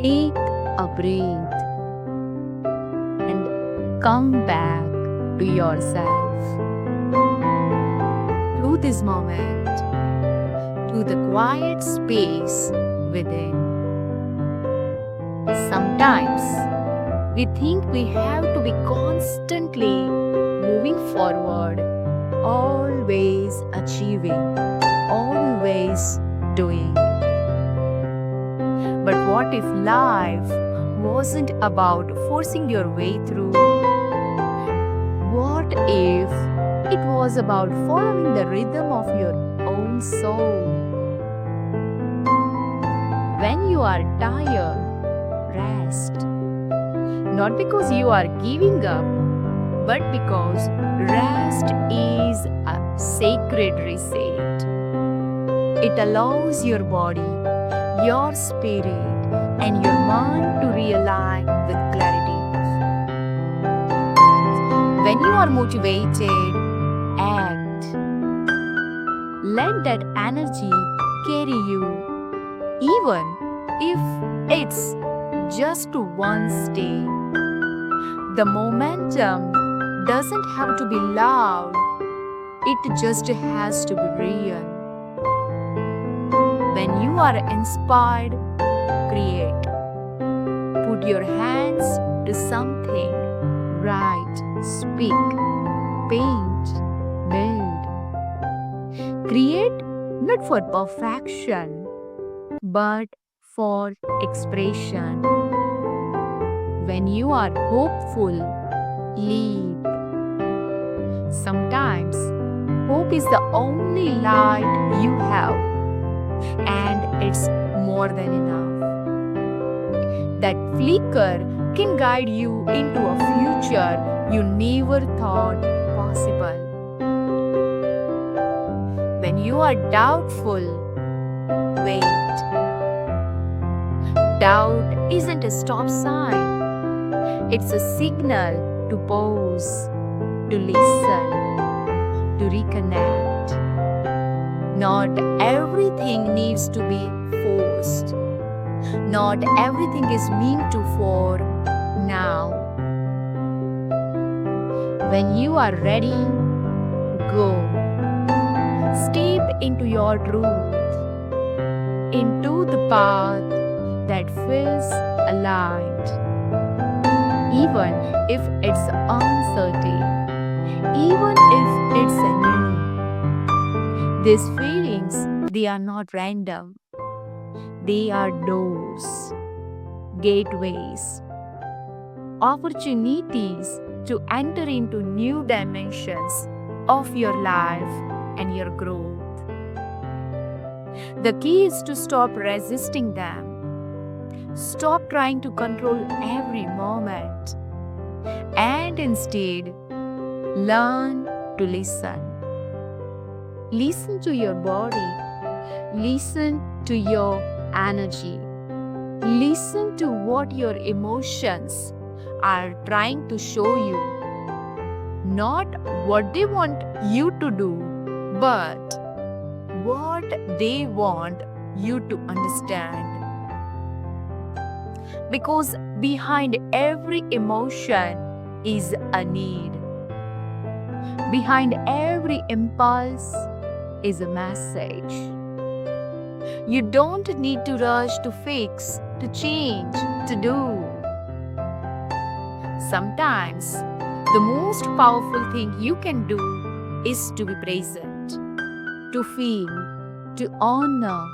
Take a breath and come back to yourself, to this moment, to the quiet space within. Sometimes we think we have to be constantly moving forward, always achieving, always doing. But what if life wasn't about forcing your way through? What if it was about following the rhythm of your own soul? When you are tired, rest. Not because you are giving up, but because rest is a sacred reset. It allows your body, your spirit, and your mind to realign with clarity. When you are motivated, act. Let that energy carry you, even if it's just one step. The momentum doesn't have to be loud, it just has to be real. When you are inspired, create. Put your hands to something, write, speak, paint, build. Create not for perfection, but for expression. When you are hopeful, leap. Sometimes hope is the only light you have, and it's more than enough. That flicker can guide you into a future you never thought possible. When you are doubtful, wait. Doubt isn't a stop sign, it's a signal to pause, to listen, to reconnect. Not everything needs to be forced. Not everything is meant to for now. When you are ready, go. Step into your truth, into the path that feels aligned. Even if it's uncertain, even if it's new. These feelings, they are not random. They are doors, gateways, opportunities to enter into new dimensions of your life and your growth. The key is to stop resisting them. Stop trying to control every moment and instead learn to listen. Listen to your body. Listen to your energy. Listen to what your emotions are trying to show you. Not what they want you to do, but what they want you to understand. Because behind every emotion is a need. Behind every impulse is a message. You don't need to rush to fix, to change, to do. Sometimes, the most powerful thing you can do is to be present, to feel, to honor,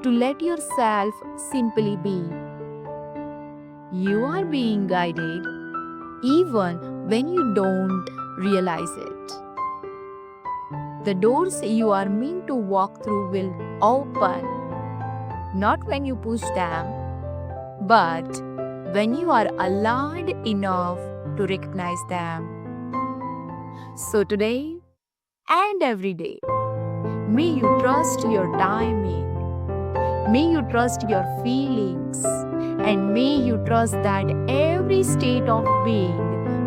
to let yourself simply be. You are being guided even when you don't realize it. The doors you are meant to walk through will open, not when you push them, but when you are aligned enough to recognize them. So today and every day, may you trust your timing, may you trust your feelings, and may you trust that every state of being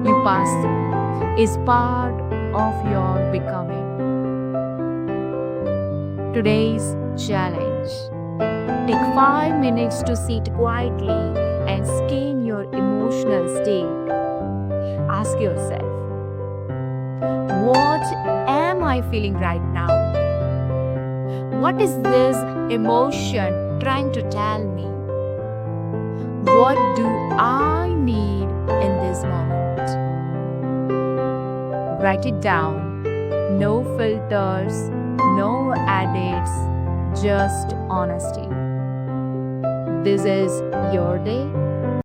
you pass through is part of your becoming. Today's challenge: Take 5 minutes to sit quietly and scan your emotional state. Ask yourself, what am I feeling right now? What is this emotion trying to tell me? What do I need in this moment? Write it down. No filters, no edits, just honesty. This is your day.